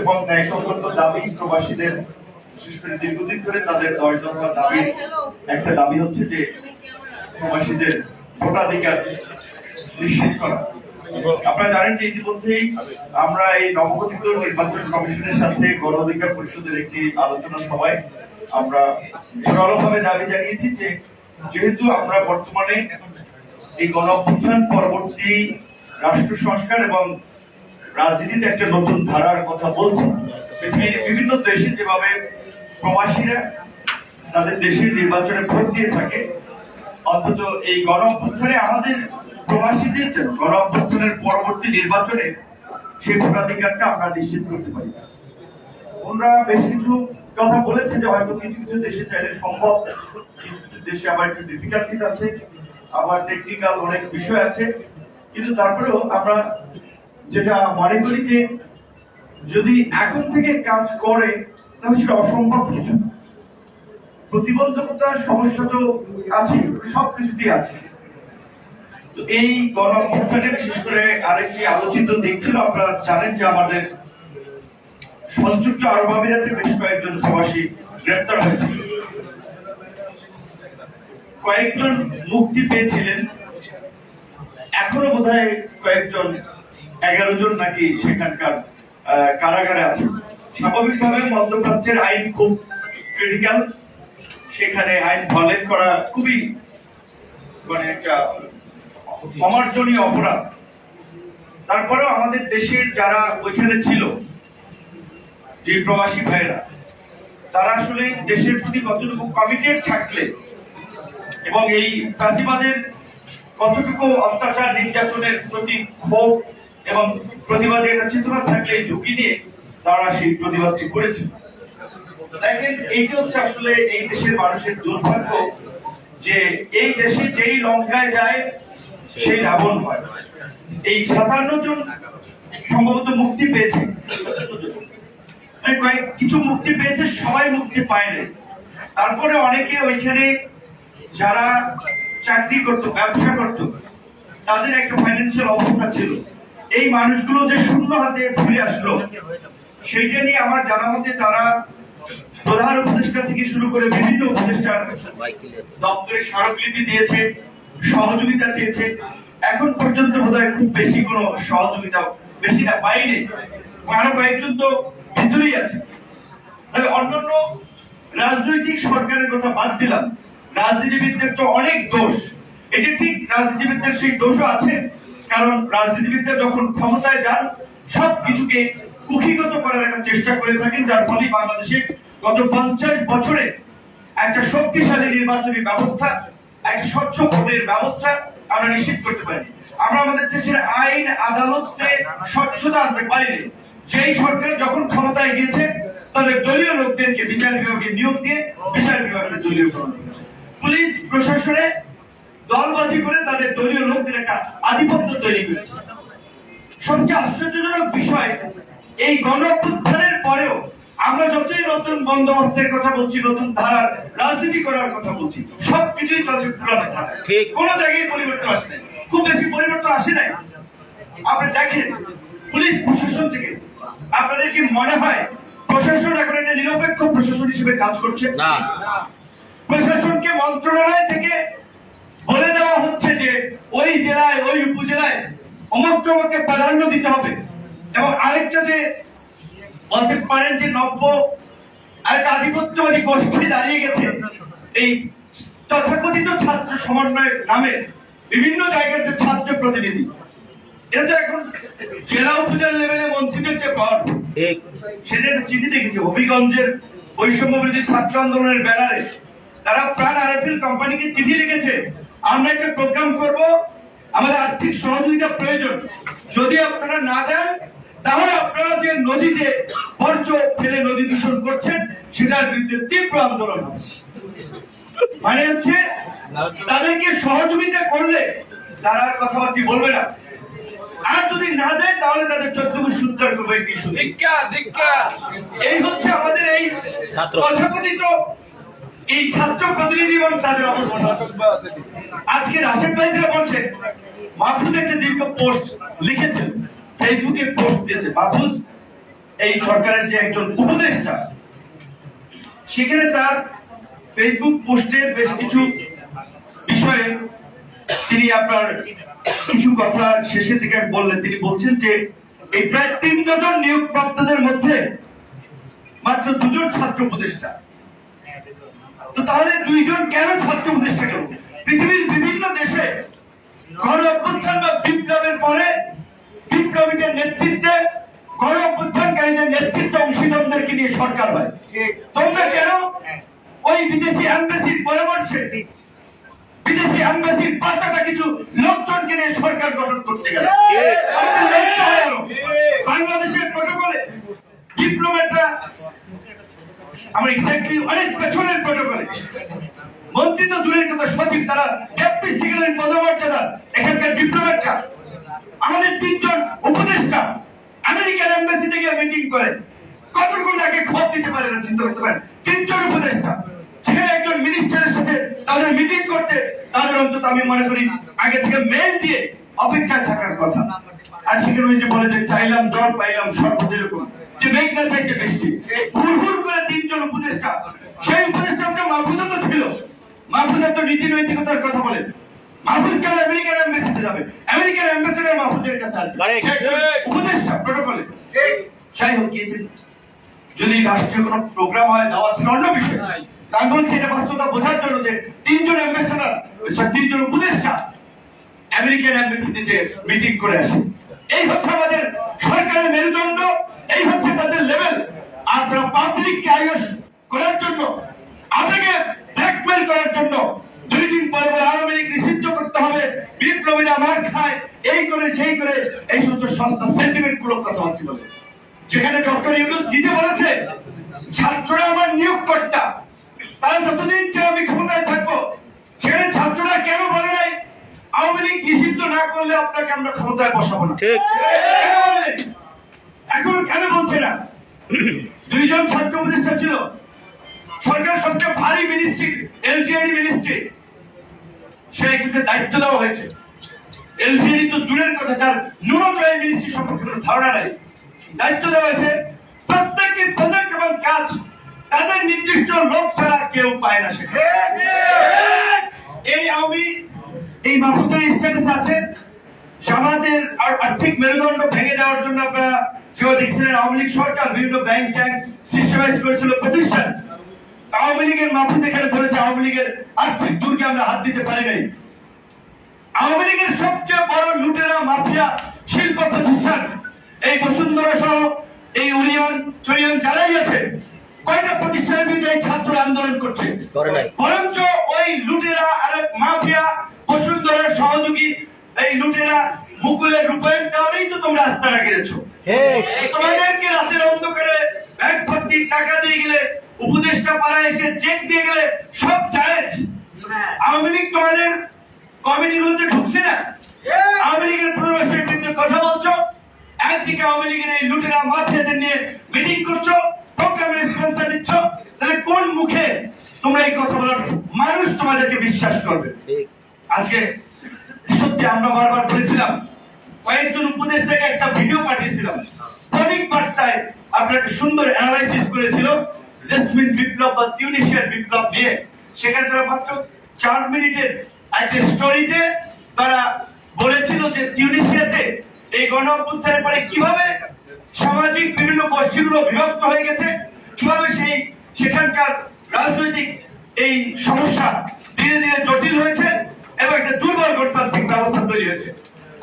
এবং ন্যায়সঙ্গত দাবি প্রবাসীদের বিশেষ করে দীর্ঘদিন ধরে তাদের 10 দফা দাবি একটা দাবি হচ্ছে যে প্রবাসীদের ভোটাধিকার নিশ্চিত করা। আপনারা জানেন যে ইতিমধ্যেই আমরা এই নবগঠিত নির্বাচন কমিশনের সাথে গণ অধিকার পরিষদের একটি আলোচনা সভায় আমরা জোরালোভাবে দাবি জানিয়েছি যে যেহেতু আমরা বর্তমানে এই গণ অভ্যুত্থান পরবর্তী রাষ্ট্র সংস্কার এবং রাজনীতিতে একটা নতুন ধারার কথা বলছি। পৃথিবীর বিভিন্ন দেশে যেভাবে প্রবাসীরা তাদের দেশের নির্বাচনে ভোট দিয়ে থাকে, অন্তত এই গণ অভ্যুত্থানে আমাদের প্রবাসীদের জন্য গণ অভ্যুত্থানের পরবর্তী নির্বাচনে সেই ভোটাধিকারটা আমরা নিশ্চিত করতে পারি। ওনারা বেশ কিছু কথা বলেছে যে হয়তো কিছু কিছু দেশে চাইলে সম্ভব, কিছু কিছু দেশে আবার একটু ডিফিকাল্টিস আছে, আবার টেকনিক্যাল অনেক বিষয় আছে, কিন্তু তারপরেও আমরা যেটা মনে করি যে যদি এখন থেকে কাজ করে তাহলে সেটা অসম্ভব কিছু। প্রতিবন্ধকতার সমস্যা তো আছে, সবকিছুতেই আছে। তো এই গণ অভ্যুত্থানে বিশেষ করে আরেকটি আলোচিত দিক ছিল, আপনারা জানেন যে আমাদের সংযুক্ত আরব আমিরাতে বেশ কয়েকজন প্রবাসী গ্রেপ্তার হয়েছিল। কয়েকজন মুক্তি পেয়েছিলেন, এখনো বোধহয় কয়েকজন 11 জন নাকি সেখানকার কারাগারে আছে। স্বাভাবিকভাবে মধ্যপ্রাচ্যের আইন খুব ক্রিটিক্যাল, সেখানে আইন ভায়োলেট করা খুবই মানে একটা অমার্জনীয় অপরাধ। তারপরেও আমাদের দেশের যারা ওইখানে ছিল, যে প্রবাসী ভাইরা, তারা আসলে দেশের প্রতি কতটুকু কমিটেড থাকলে এবং এই ফাঁসিবাদের কতটুকু অত্যাচার নির্যাতনের প্রতি ক্ষোভ এবং প্রতিবাদের একটা চেতনা থাকলে ঝুঁকি নিয়ে তারা সেই প্রতিবাদটি করেছিল। দেখেন, এইটা হচ্ছে আসলে এই দেশের মানুষের দুর্ভাগ্য যে এই দেশে যেই লঙ্কায় যায় সেই রাবণ হয়। এই 57 জন সম্ভবত মুক্তি পেয়েছে, কিছু মুক্তি পেয়েছে, সবাই মুক্তি পায়নি। তারপরে অনেকে ওইখানে যারা চাকরি করত, ব্যবসা করত, তাদের একটা ফাইন্যান্সিয়াল অবস্থা ছিল। এই মানুষগুলো যে শূন্য হাতে ফিরে আসলো, সেইটা নিয়ে আমার জানা মতে তারা প্রধান উপদেষ্টা থেকে শুরু করে বিভিন্ন উপদেষ্টার দপ্তরে স্মারকলিপি দিয়েছে, সহযোগিতা চেয়েছে। এখন পর্যন্ত বোধহয় খুব বেশি কোনো সহযোগিতা বেশি না পাইনি, আরো কয়েকজন তো ভিতরেই আছে। তবে অন্যান্য রাজনৈতিক সরকারের কথা বাদ দিলাম, রাজনীতিবিদদের তো অনেক দোষ। এটা ঠিক, রাজনীতিবিদদের সেই দোষও আছে, কারণ রাজনীতিবিদরা যখন ক্ষমতায় যান সবকিছুকে কুক্ষিগত করার একটা চেষ্টা করে থাকেন, যার ফলে বাংলাদেশে গত 50 বছরে একটা শক্তিশালী নির্বাচনী ব্যবস্থা, একটা স্বচ্ছ ভোটের ব্যবস্থা আমরা নিশ্চিত করতে পারি। আমরা আমাদের দেশের আইন আদালতে স্বচ্ছতা আনতে পারিনি। যেই সরকার যখন ক্ষমতায় গিয়েছে তাদের দলীয় লোকদেরকে বিচার বিভাগে নিয়োগ দিয়ে বিচার বিভাগের দলীয়করণ করেছে। পুলিশ প্রশাসনে দলবাজি করে তাদের দলীয় লোকদের একটা আধিপত্য তৈরি করেছে। সবচেয়ে আশ্চর্যজনক বিষয়, এই গণ অভ্যুত্থানের পরেও আমরা যতই নতুন বন্দোবস্তের কথা বলছি, নতুন ধারার রাজনীতি করার কথা বলছি, সবকিছুই চলছে পুরানো ধারা। কোনো জায়গায় পরিবর্তন আসে নাই, খুব বেশি পরিবর্তন আসে নাই। আপনি দেখেন পুলিশ প্রশাসন থেকে, আপনাদের কি মনে হয় প্রশাসন এখন একটা নিরপেক্ষ প্রশাসন হিসেবে কাজ করছে? না, প্রশাসনকে মন্ত্রণালয় থেকে বলে দেওয়া হচ্ছে যে ওই জেলায়, ওই উপজেলায় অমুক আমাকে প্রাধান্য দিতে হবে। এবং আরেকটা যে বলতে পারেন যে নব্য আরেকটা আধিপত্যবাদী গোষ্ঠী দাঁড়িয়ে গেছে এই তথাকথিত ছাত্র সমন্বয়ের নামে, বিভিন্ন জায়গার যে ছাত্র প্রতিনিধি, এটা তো এখন জেলা উপজেলা লেভেলে মন্ত্রীদের যে পদ, সেটা একটা চিঠি দেখেছি হবিগঞ্জের বৈষম্য বিরোধী ছাত্র আন্দোলনের ব্যানারে তারা প্রাণ আরএফএল কোম্পানিকে চিঠি লিখেছে, আমরা একটা প্রোগ্রাম করব, আমাদের আর্থিক সহযোগিতা প্রয়োজন, যদি আপনারা না দেন তাহলে আপনারা যে নদীতে বর্জ্য ফেলে নদী দূষণ করছেন সেটার বিরুদ্ধে তীব্র আন্দোলন হচ্ছে। মানে হচ্ছে তাদেরকে সহযোগিতা করলে তারা আর কথাবার্তা বলবে না, আর যদি না দেয় তাহলে তাদের 14 সূত্র করবে। এই হচ্ছে আমাদের এই তথাকথিত এই ছাত্র প্রতিনিধি এবং তাদের অবস্থা। আজকে রাশেদ ভাই যেটা বলছেন, মাহফুজ একটা দীর্ঘ পোস্ট লিখেছেন, ফেসবুকে পোস্ট দিয়েছে। মাহফুজ এই সরকারের যে একজন উপদেষ্টা, সেখানে তার ফেসবুক পোস্টের বেশ কিছু বিষয়ে তিনি আপনার কিছু কথা শেষে থেকে বললেন। তিনি বলছেন যে এই প্রায় 3 ডজন নিয়োগপ্রাপ্তদের মধ্যে মাত্র 2 জন ছাত্র উপদেষ্টা। তো তাহলে 2 জন কেন ছাত্র উপদেষ্টা কেন? পৃথিবীর বিভিন্ন দেশে গণ অভ্যুত্থান বা বিপ্লবের পরে বিপ্লবীদের নেতৃত্বে গণ অভ্যুত্থানকারীদের নেতৃত্বে অংশীদারদেরকে নিয়ে সরকার হয়। তোমরা কেন ওই বিদেশি এমবাসির পরামর্শে বিদেশি এমবাসির পাঁচটা কিছু লোকজনকে নিয়ে সরকার গঠন করতে গেল? বাংলাদেশের প্রটোকলে ডিপ্লোম্যাটরা আমরা এক্স্যাক্টলি অনেক পেছনের প্রটোকলে মন্ত্রী তো দূরের কথা, সচিব, তারা ডেপুটি সেক্রেটারি পদমর্যাদা এখানকার ডিপ্লোম্যাটরা আমাদের 3 জন উপদেষ্টা আমেরিকার এমবাসি থেকে মিটিং করে কতটুকু নাকি খবর দিতে পারে না, চিন্তা করতে পারেন। 3 জন উপদেষ্টা সেখানে একজন মিনিস্টারের সাথে তাদের মিটিং করতে তাদের অন্তত আমি মনে করি আগে থেকে মেল দিয়ে অপেক্ষায় থাকার কথা। আর সেখানে ওই যে বলে যে চাইলাম জল পাইলাম শরবত, এরকম যে মেঘ না চাইতে বৃষ্টি, হুড় করে 3 জন উপদেষ্টা। সেই উপদেষ্টা মাহফুজও তো ছিল, মাহফুজের তো নীতি নৈতিকতার কথা বলে। মাহফুজ কেন আমেরিকার এমবাসিতে যাবে? আমেরিকার অ্যাম্বাসেডর মাহফুজের কাছে আসবে, উপদেষ্টা প্রটোকলে। যাই হোক, যদি রাষ্ট্রীয় কোনো প্রোগ্রাম হয়, দাওয়াত ছিল, অন্য বিষয়। আমি বলছি এটা বাস্তবতা বোঝার জন্য যে 3 জন অ্যাম্বাসেডর, 3 জন উপদেষ্টা আমেরিকান এমবাসিতে যে মিটিং করে আসে। এই হচ্ছে আমাদের সরকারের মেরুদণ্ড, এই হচ্ছে তাদের লেভেল। আর তারা পাবলিককে আয়ুষ করার জন্য, আবেগে ব্ল্যাকমেল করার জন্য 2 দিন পরে আওয়ামী লীগ নিষিদ্ধ করতে হবে, বিপ্লবীরা মার খায়, এই করে সেই করে এই সমস্ত সস্তা সেন্টিমেন্ট গুলো কথাবার্তা বলে। যেখানে ডক্টর ইউনূস নিজে বলেছে ছাত্ররা আমার নিয়োগকর্তা, তারা যতদিন চেয়ে আমি ক্ষমতায় থাকবো। সেখানে ছাত্ররা কেন বলে নাই আওয়ামী লীগ নিষিদ্ধ না করলে আপনাকে আমরা ক্ষমতায় বসাবো না? এখন কেন বলছে না? 2 জন ছাত্র উপদেষ্টা ছিল, সরকারের সবচেয়ে ভারী মিনিস্ট্রি এলজিআইডি মিনিস্ট্রি, সেটাকে দায়িত্ব দেওয়া হয়েছে। এলজিআইডি তো দূরের কথা, যার ন্যূনতম মিনিস্ট্রি সম্পর্কে কোনো ধারণা নাই, দায়িত্ব দেওয়া হয়েছে। প্রত্যেকটি প্রজেক্ট এবং কাজ তাদের নির্দিষ্ট লোক ছাড়া কেউ পায় না। সেখানে এই মাহফুজের স্ট্যাটাস আছে জামাতের আর্থিক মেরুদণ্ড ভেঙে দেওয়ার জন্য। আপনারা যেও দেখছিলেন আওয়ামী লীগ সরকার বিভিন্ন ব্যাংক ট্যাঙ্ক সিস্টেমাইজ করেছিল প্রতিষ্ঠান। আওয়ামী লীগের মাহফুজ এখানে বলেছে আওয়ামী লীগের আর্থিক দুর্গে আমরা হাত দিতে পারি নাই। আওয়ামী লীগের সবচেয়ে বড় লুটেরা মাফিয়া শিল্প প্রতিষ্ঠান এই বসুন্ধরা সহ এই ইউনিয়ন চরিয়ন যারাই আছে, কয়টা প্রতিষ্ঠানের বিরুদ্ধে এই ছাত্ররা আন্দোলন করছে? বরঞ্চ ওই লুটেরা আর মাফিয়া বসুন্ধরার সহযোগী এই লুটেরা মুকুলের রূপায়ণ টাওয়ারেই তো তোমরা আস্তানা গেছো। তোমাদেরকে রাতের অন্ধকারে ব্যাগ ভর্তি টাকা দিয়ে গেলে, উপদেষ্টা পাড়ায় এসে চেক দিয়ে গেলে সব জায়েজ। আওয়ামী লীগ তোমাদের কমিটিগুলোতে ঢুকছে না? আওয়ামী লীগের পূর্ববাসীর বিরুদ্ধে কথা বলছো, একদিকে আওয়ামী লীগের এই লুটেরা মাফিয়াদের নিয়ে মিটিং করছো, প্রোগ্রামের স্পন্সর দিচ্ছ, তাহলে কোন মুখে তোমরা এই কথা বলার মানুষ তোমাদেরকে বিশ্বাস করবে? আজকে সত্যি আমরা বারবার বলেছিলাম, কয়েকজন উপদেষ্টাকে একটা ভিডিও পাঠিয়েছিলাম, অনেক বার্তায় আপনার একটা সুন্দর অ্যানালাইসিস করেছিল জেসমিন বিপ্লব বা টিউনিশিয়ার বিপ্লব নিয়ে। সেখানে তারা মাত্র 4 মিনিটের একটা স্টোরিতে তারা বলেছিল যে টিউনিশিয়াতে এই গণ অভ্যুত্থানের পরে কিভাবে সামাজিক বিভিন্ন গোষ্ঠীগুলো বিভক্ত হয়ে গেছে, কিভাবে সেখানকার রাজনৈতিক এই সমস্যা ধীরে ধীরে জটিল হয়েছে এবং একটা দুর্বল গণতান্ত্রিক ব্যবস্থা তৈরি হয়েছে।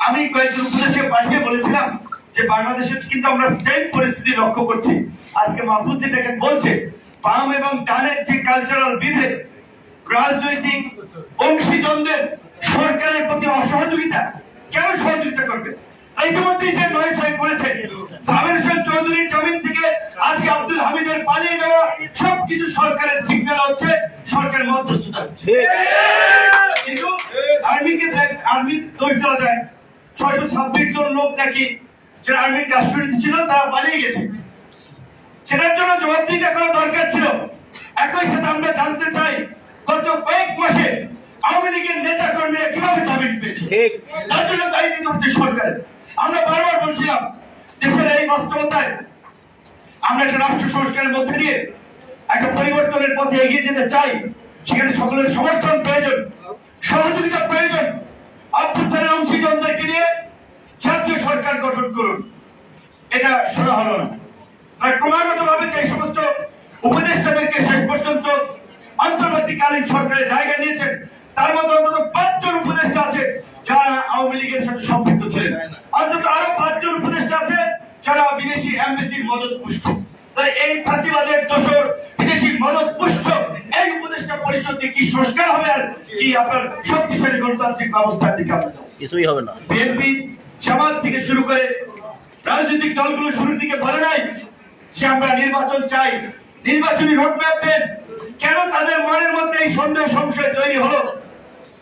আমি কয়েকজন উপদেশে পাঠিয়ে বলেছিলাম যে বাংলাদেশে কিন্তু আমরা সেম পরিস্থিতি লক্ষ্য করছি। আজকে মাহফুজ যেটাকে বলছে বাম এবং ডানের যে কালচারাল বিভেদ, রাজনৈতিক অংশীজনদের সরকারের প্রতি অসহযোগিতা, কেন সহযোগিতা করবে? ইতিমধ্যেই যে 9-6 করেছে, সাবের হোসেন চৌধুরীর জামিন থেকে আজকে আব্দুল হামিদের পালিয়ে যাওয়া, সবকিছু সরকারের সিগন্যাল হচ্ছে, সরকারের মধ্যস্থতা হচ্ছে। কিন্তু আর্মির দোষ দেওয়া যায়। 626 জন লোক নাকি যারা আর্মির কাস্টডিতে ছিল তারা পালিয়ে গেছে, সেটার জন্য জবাবদিহিতা করা দরকার ছিল। একই সাথে আমরা জানতে চাই গত কয়েক মাসে আওয়ামী লীগের নেতা কর্মীরা কিভাবে জামিন পেয়েছে, তার জন্য দায়ী নিতে হচ্ছে সরকারের। আমরা বারবার বলছিলাম দেশের এই বাস্তবতায় আমরা একটা রাষ্ট্র সংস্কারের মধ্যে দিয়ে একটা পরিবর্তনের পথে এগিয়ে যেতে চাই, সেখানে সকলের সমর্থন প্রয়োজন, সহযোগিতা প্রয়োজন। অভ্যুত্থানের অংশীদারদেরকে নিয়ে জাতীয় সরকার গঠন করুন, এটা শোনা হলো না। আর ক্রমাগত ভাবে যে সমস্ত উপদেষ্টাদেরকে শেষ পর্যন্ত অন্তর্বর্তীকালীন সরকারের জায়গা নিয়েছেন, তার মধ্যে অন্তত 5 জন উপদেষ্টা আছে যারা আওয়ামী লীগের সাথে সম্পৃক্ত ছিলেন, অন্তত আরো 5 জন উপদেষ্টা আছে যারা বিদেশি এমবেসির মদত পুষ্ট। তাই এই ফাঁসিবাদের দোষর বিদেশি মদত পুষ্ট এই উপদেষ্টা পরিষদ কি সংস্কার হবে, আর কি আপনার শক্তিশালী গণতান্ত্রিক ব্যবস্থার দিকে আমরা যাব? কিছুই হবে না। বিএনপি জামাত থেকে শুরু করে রাজনৈতিক দলগুলো শুরুর দিকে বলে নাই যে আমরা নির্বাচন চাই, নির্বাচনী রোডম্যাপ দেন। কেন তাদের মনের মধ্যে এই সন্দেহ সংশয় তৈরি হলো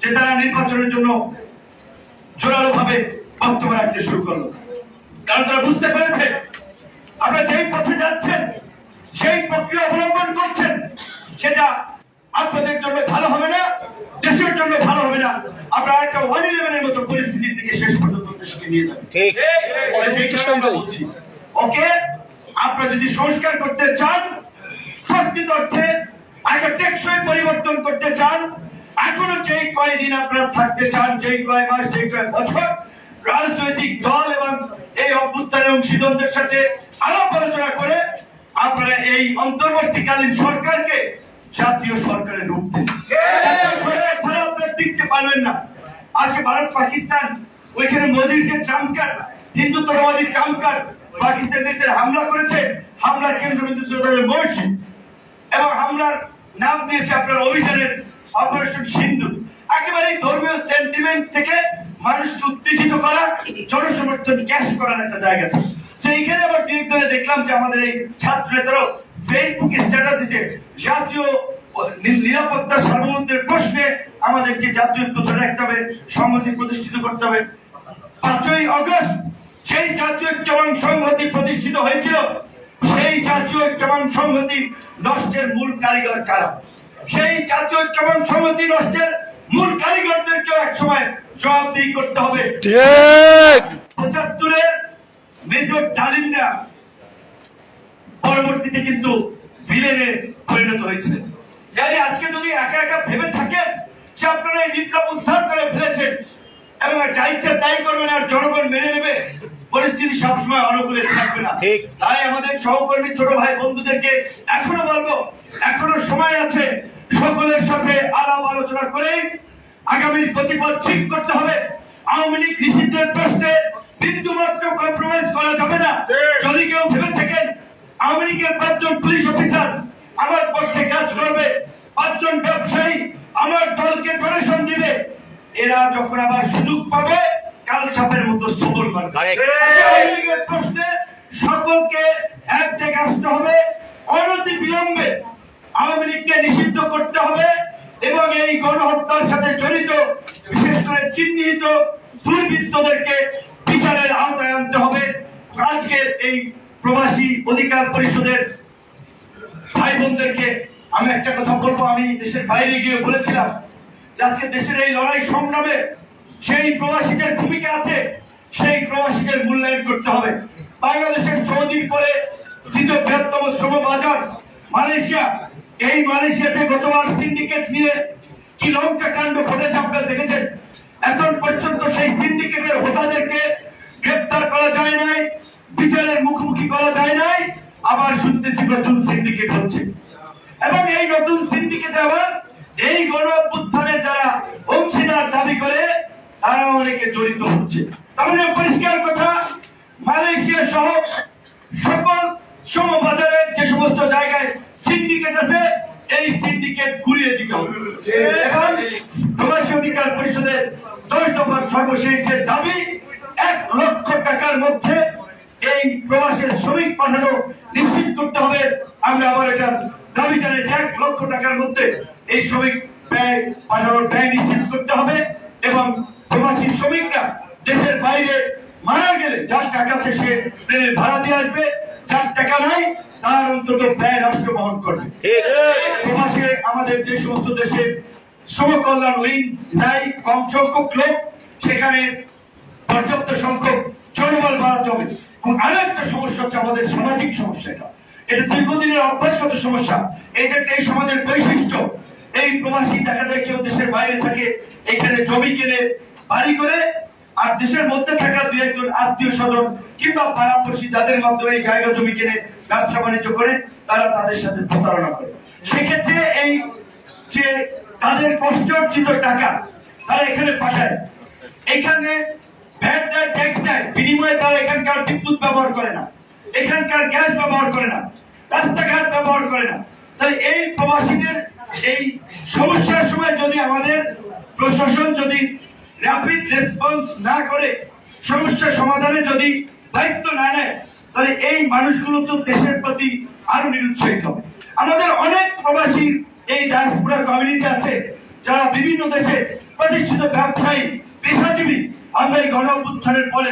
যে তারা নির্বাচনের জন্য জোরালো ভাবে বক্তব্য রাখতে শুরু করলো? কারণ তারা বুঝতে পেরেছে আমরা যেই পথে যাচ্ছেন, সেই প্রক্রিয়া অবলম্বন করছেন, সেটা আপনাদের জন্য ভালো হবে না, দেশের জন্য ভালো হবে না। আমরা একটা 111-এর মতো পরিস্থিতির দিকে শেষ পর্যন্ত দেশকে নিয়ে যাবো। ওকে, আপনারা যদি সংস্কার করতে চান, প্রকৃত অর্থে একটা টেকসই পরিবর্তন করতে চান, এখনো যেই কয়েকদিন আপনারা থাকতে চান, যেই কয়েক মাস, যেই কয়েক বছর রাজনৈতিক দল এবং এই অভ্যুত্থানের অংশীদারদের সাথে আলাপ আলোচনা করে আপনারা এই অন্তর্বর্তীকালীন সরকারকে জাতীয় সরকারের রূপ দেন। সরকার ছাড়া আপনারা টিকতে পারবেন না। আজকে ভারত পাকিস্তান, ওইখানে মোদীর যে ট্রাম্প কার্ড, হিন্দুত্ববাদী ট্রাম্প কার্ড পাকিস্তান দেশের হামলা করেছে, হামলার কেন্দ্রবিন্দু ছিল তাদের মসজিদ, এবং হামলার নাম দিয়েছে আপনার অভিযানের অপারেশন সিন্ধু। একেবারে ধর্মীয় সেন্টিমেন্ট থেকে মানুষকে উত্তেজিত করা, জনসমর্থন ক্যাশ করার একটা জায়গা থাকে। তো এইখানে আবার ডিরেক্টরে দেখলাম যে আমাদের এই ছাত্র নেতারাও ফেসবুকে স্ট্যাটাস দিচ্ছে জাতীয় নিরাপত্তা সার্বভৌমত্বের প্রশ্নে আমাদেরকে জাতীয় ঐক্য ধরে রাখতে হবে, সংহতি প্রতিষ্ঠিত করতে হবে। 5ই আগস্ট সেই জাতীয় ঐক্য এবং সংহতি প্রতিষ্ঠিত হয়েছিল, সেই জাতীয় ঐক্য এবং সংহতি নষ্টের মূল কারিগর কারা? সেই জাতীয় ঐক্য এবং সংহতি নষ্টের মূল কারিগরদেরকেও এক সময় জবাবদিহি করতে হবে। ঠিক 75-এর মেজর ডালিমরা পরবর্তীতে কিন্তু ভিলেনে পরিণত হয়েছিলেন। আজকে যদি একা একা ভেবে থাকেন যে আপনারা এই বিপ্লব উদ্ধার করে ফেলেছেন এবং যা ইচ্ছা তাই করবেন আর জনগণ মেনে নেবে, পরিস্থিতি সবসময় অনুকূলে থাকবে না। তাই আমাদের সহকর্মী ছোট ভাই বন্ধুদেরকে এখনো বলবো, এখনো সময় আছে, সকলের সাথে আলাপ আলোচনা করে আগামীর গতিপথ ঠিক করতে হবে। আওয়ামী লীগ নিষিদ্ধের প্রশ্নে বিন্দুমাত্র কম্প্রোমাইজ করা যাবে না। যদি কেউ ভেবে থাকেন আওয়ামী লীগের 5 জন পুলিশ অফিসার আমার পক্ষে কাজ করবে, 5 জন ব্যবসায়ী আমার দলকে ডোনেশন দিবে, এরা যখন আবার সুযোগ পাবে কাল সাপের মতো সবল মারবে। আওয়ামী লীগের প্রশ্নে সকলকে এক জায়গায় আসতে হবে, অনতি বিলম্বে আওয়ামী লীগকে নিষিদ্ধ করতে হবে এবং এই গণহত্যার সাথে জড়িত বিশেষ করে চিহ্নিত দুর্বৃত্তদেরকে বিচারের আওতায় আনতে হবে। আজকের এই প্রবাসী অধিকার পরিষদের ভাই বোনদেরকে আমি একটা কথা বলবো, আমি দেশের বাইরে গিয়ে বলেছিলাম যে আজকে দেশের এই লড়াই সংগ্রামে সেই প্রবাসীদের ভূমিকা আছে, সেই প্রবাসীদের মূল্যায়ন করতে হবে। বাংলাদেশের সৌদির পরে দ্বিতীয় বৃহত্তম শ্রম বাজার মালয়েশিয়া, এই মালয়েশিয়াতে গতবার সিন্ডিকেট নিয়ে কি লঙ্কা কাণ্ড ঘটেছে আপনারা দেখেছেন। এখন পর্যন্ত সেই সিন্ডিকেটের হোতাদেরকে গ্রেপ্তার করা যায় নাই, বিচারের মুখোমুখি করা যায় নাই, আবার শুনতেছি নতুন সিন্ডিকেট হচ্ছে এবং এই নতুন সিন্ডিকেটে আবার এই গণ অভ্যুত্থানের যারা অংশীদার দাবি করে তারা অনেকে জড়িত হচ্ছে। তাহলে পরিষ্কার কথা, মালয়েশিয়া সহ সকল শ্রমবাজারের যে সমস্ত জায়গায় সিন্ডিকেট আছে এই সিন্ডিকেট ঘুরিয়ে দিতে হবে। এখন প্রবাসী অধিকার পরিষদের 10 দফার সর্বশেষ যে দাবি, 1 লক্ষ টাকার মধ্যে এই প্রবাসের শ্রমিক পাঠানো নিশ্চিত করতে হবে। আমরা আবার এটা দাবি জানাই যে 1 লক্ষ টাকার মধ্যে এই শ্রমিক ব্যয় পাঠানোর ব্যয় নিশ্চিত করতে হবে এবং প্রবাসী শ্রমিকরা দেশের বাইরে মারা গেলে যার টাকা আছে সে প্লেনের ভাড়া দিয়ে আসবে, যার টাকা নাই তার অন্তত ব্যয় রাষ্ট্র বহন করবে। প্রবাসে আমাদের যে সমস্ত দেশে শ্রম কল্যাণ উইং নাই, কম সংখ্যক লোক, সেখানে পর্যাপ্ত সংখ্যক জনবল বাড়াতে হবে। এবং আরেকটা সমস্যা হচ্ছে আমাদের সামাজিক সমস্যা। এটা এটা দীর্ঘদিনের অভ্যাসগত সমস্যা। এটা একটা এই সমাজের বৈশিষ্ট্য। এই প্রবাসী দেখা যায় কেউ দেশের বাইরে থাকে, এখানে জমি কিনে বাড়ি করে, আর দেশের মধ্যে থাকা দুই একজন আত্মীয় স্বজন কিংবা পাড়াপড়শি যাদের মাধ্যমে এই জায়গা জমি কিনে ব্যবসা বাণিজ্য করে, তারা তাদের সাথে প্রতারণা করে। সেক্ষেত্রে এই যে তাদের কষ্টার্জিত টাকা তারা এখানে পাঠায়, এখানে ভ্যাট দেয়, ট্যাক্স দেয়, বিনিময়ে তারা এখানকার বিদ্যুৎ ব্যবহার করে না, এখানকার গ্যাস ব্যবহার করে না, রাস্তাঘাট ব্যবহার করে না। তাই এই প্রবাসীদের এই সমস্যার সময় যদি আমাদের প্রশাসন যদি র্যাপিড রেসপন্স না করে, সমস্যা সমাধানে যদি দায়িত্ব না নেয়, তাহলে এই মানুষগুলো তো দেশের প্রতি আরো নিরুৎসাহিত হবে। আমাদের অনেক প্রবাসী এই ডায়াসপোরা কমিউনিটি আছে যারা বিভিন্ন দেশে প্রতিষ্ঠিত ব্যবসায়ী, পেশাজীবী। আমরা এই গণ অভ্যুত্থানের পরে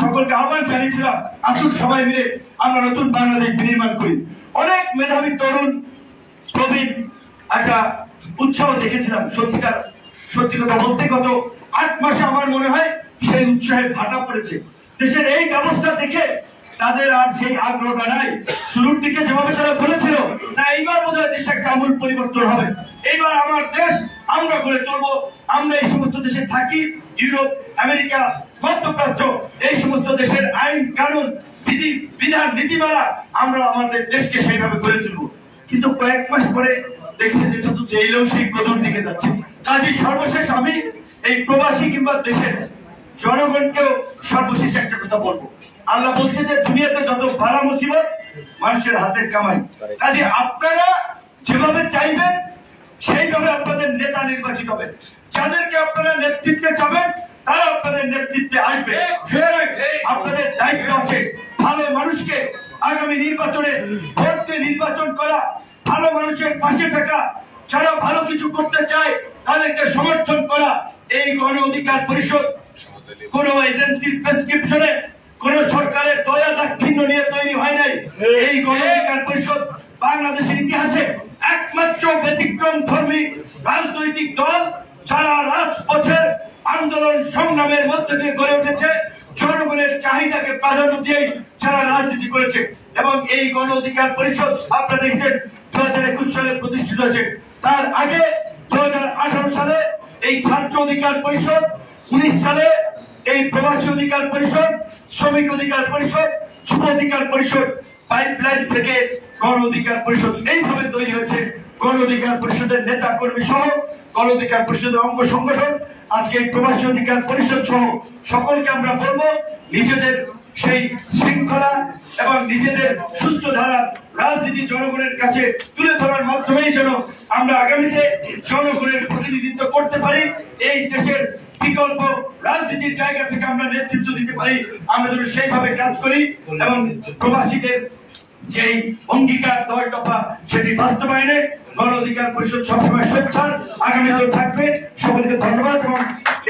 সকলকে আহ্বান জানিয়েছিলাম, আসুন সবাই মিলে আমরা নতুন বাংলাদেশ বিনির্মাণ করি। অনেক মেধাবী তরুণ প্রবীণ একটা উৎসাহ দেখেছিলাম। সত্যি কথা বলতে গত 8 মাসে আমার মনে হয় সেই উৎসাহের ভাটা পড়েছে। দেশের এই ব্যবস্থা দেখে তাদের আর সেই আগ্রহটা নাই। শুরুর দিকে যেভাবে তারা বলেছিল, না এইবার বোধহয় দেশে একটা আমূল পরিবর্তন হবে, এইবার আমার দেশ আমরা গড়ে তুলবো, আমরা এই সমস্ত দেশে থাকি, ইউরোপ, আমেরিকা, মধ্যপ্রাচ্য এই সমস্ত দেশের আইন কানুন বিধান নীতিমালা আমরা আমাদের দেশকে সেইভাবে গড়ে তুলবো। কিন্তু কয়েক মাস পরে দেখছি যেটা তো জেলেও সেই কদর দিকে যাচ্ছে। কাজেই সর্বশেষ আমি এই প্রবাসী কিংবা দেশের জনগণকেও সর্বশেষ একটা কথা বলবো। আল্লাহ বলছে যে দুনিয়াতে যত বালা মুসিবত মানুষের হাতের কামাই। কাজে আপনারা যেভাবে চাইবেন সেইভাবে আপনাদের নেতা নির্বাচিত হবে। যাদেরকে আপনারা নেতৃত্বে চাবেন তারা আপনাদের নেতৃত্বে আসবে। আপনাদের দায়িত্ব আছে ভালো মানুষকে আগামী নির্বাচনে ভোট দিয়ে নির্বাচন করা, ভালো মানুষের পাশে থাকা, যারা ভালো কিছু করতে চায় তাদেরকে সমর্থন করা। এই গণ অধিকার পরিষদ কোন এজেন্সির প্রেসক্রিপশনে, কোন সরকারের দয়া দাক্ষিণ্য নিয়ে তৈরি হয় নাই। এই গণ অধিকার পরিষদ বাংলাদেশের ইতিহাসে একমাত্র ব্যতিক্রম ধর্মী রাজনৈতিক দল যারা রাজপথের আন্দোলন সংগ্রামের মধ্যে দিয়ে গড়ে উঠেছে, জনগণের চাহিদাকে প্রাধান্য দিয়ে যারা রাজনীতি করেছে। এবং এই গণ অধিকার পরিষদ আপনারা দেখছেন 2021 সালে প্রতিষ্ঠিত হয়েছে। তার আগে 2018 সালে এই ছাত্র অধিকার পরিষদ, 19 সালে এই প্রবাসী অধিকার পরিষদ, শ্রমিক অধিকার পরিষদ, যুব অধিকার পরিষদ, পাইপলাইন থেকে গণ অধিকার পরিষদ এইভাবে তৈরি হয়েছে। গণ অধিকার পরিষদের নেতা কর্মী সহ গণ অধিকার পরিষদের অঙ্গ সংগঠন আজকে এই প্রবাসী অধিকার পরিষদ সহ সকলকে আমরা বলবো নিজেদের সেই শৃঙ্খলা এবং নিজেদের সুস্থ ধারার রাজনীতি জনগণের কাছে তুলে ধরার মাধ্যমেই যেন আমরা আগামীতে জনগণের প্রতিনিধিত্ব করতে পারি, এই দেশের বিকল্প রাজনীতির জায়গা থেকে আমরা নেতৃত্ব দিতে পারি, আমরা যেন সেইভাবে কাজ করি এবং প্রবাসীদের যেই অঙ্গীকার 10 দফা সেটি বাস্তবায়নে গণ অধিকার পরিষদ সবসময় সোচ্চার আগামীতেও থাকবে। সকলকে ধন্যবাদ এবং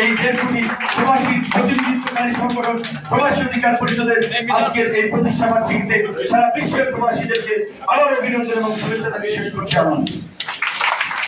এই 1.5 কোটি প্রবাসী প্রতিনিধিত্বকারী সংগঠন প্রবাসী অধিকার পরিষদের আজকের এই প্রতিষ্ঠা বার্ষিকীতে সারা বিশ্বের প্রবাসীদেরকে আবার অভিনন্দন এবং শুভেচ্ছা জানিয়ে শেষ করছি।